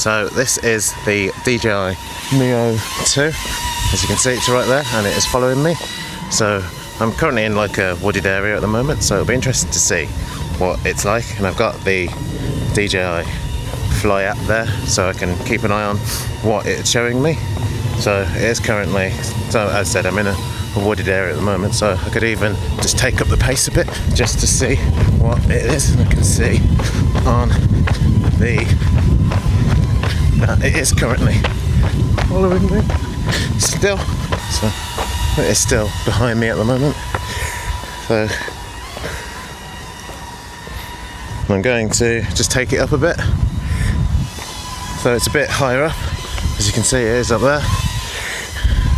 So this is the DJI Neo 2. As you can see, it's right there and it is following me. So I'm currently in like a wooded area at the moment, so it'll be interesting to see what it's like. And I've got the DJI Fly app there, so I can keep an eye on what it's showing me. So it is currently, so as I said, I'm in a wooded area at the moment, so I could even just take up the pace a bit just to see what it is. And I can see on the that it is currently following me still, so it is still behind me at the moment. So I'm going to just take it up a bit, so it's a bit higher up. As you can see, it is up there,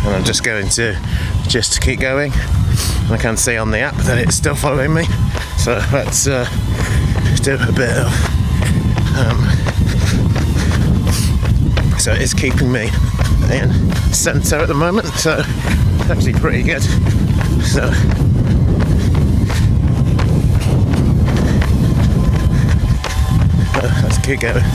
and I'm just going to keep going. And I can see on the app that it's still following me, so let's do a bit of so it's keeping me in centre at the moment, so it's actually pretty good. So let's keep going.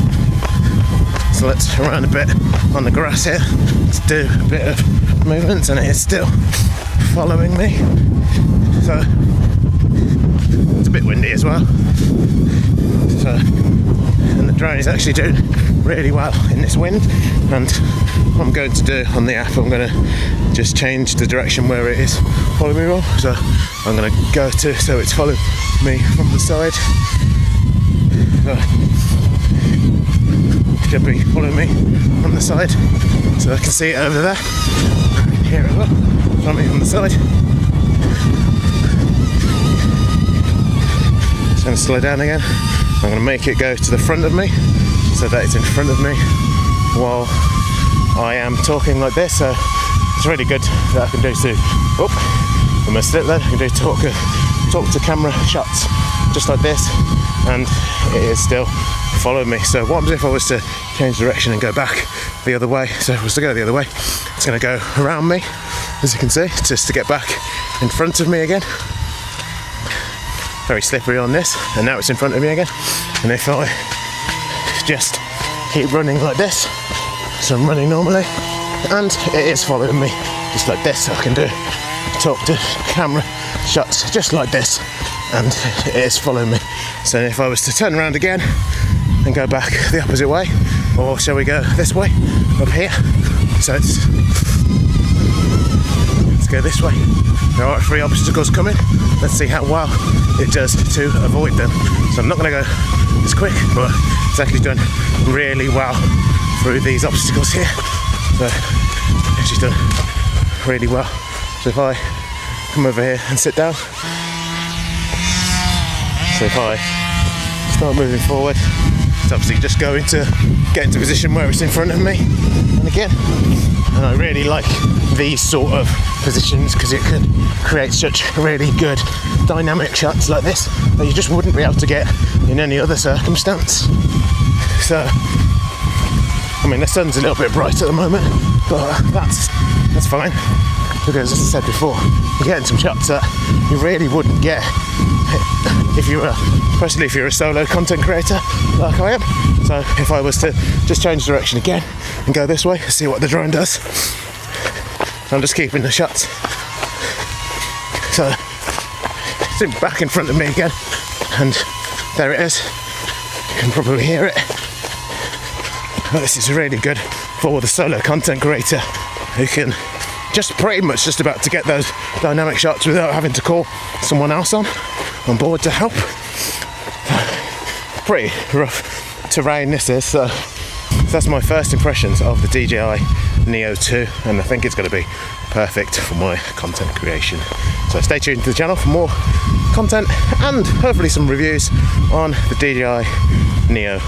So let's run a bit on the grass here. Let's do a bit of movements, and it is still following me. So it's a bit windy as well. So, and the drone is actually doing really well in this wind. And what I'm going to do on the app, I'm going to just change the direction where it is following me from. So I'm going to go to, so it's following me from the side. So it should be following me from the side, so I can see it over there. Here as well, following me from the side. Just going to slow down again. I'm going to make it go to the front of me, so that it's in front of me while I am talking like this. So it's really good that I can do almost it then. I can do talk to camera shots just like this, and it is still following me. So what happens if I was to change direction and go back the other way? So if I was to go the other way, it's going to go around me, as you can see, just to get back in front of me again. Very slippery on this, and now it's in front of me again. And if I just keep running like this, so I'm running normally, and it is following me just like this, so I can do talk to camera shots just like this, and it is following me. So if I was to turn around again and go back the opposite way, or shall we go this way up here? So let's go this way. There are 3 obstacles coming. Let's see how well it does to avoid them. So I'm not going to go as quick, but it's actually done really well through these obstacles here. So it's just done really well. So if I come over here and sit down, so if I start moving forward, it's obviously just going to get into a position where it's in front of me. And again, and I really like these sort of positions because it can create such really good dynamic shots like this that you just wouldn't be able to get in any other circumstance. So, I mean, the sun's a little bit bright at the moment, but that's fine, because as I said before, you're getting some shots that you really wouldn't get especially if you're a solo content creator like I am. So if I was to just change direction again and go this way, see what the drone does. I'm just keeping the shots. So it's back in front of me again, and there it is. You can probably hear it. But this is really good for the solo content creator who can just pretty much just about to get those dynamic shots without having to call someone else on board to help. Pretty rough terrain this is, so that's my first impressions of the DJI Neo 2, and I think it's going to be perfect for my content creation. So stay tuned to the channel for more content and hopefully some reviews on the DJI Neo 2.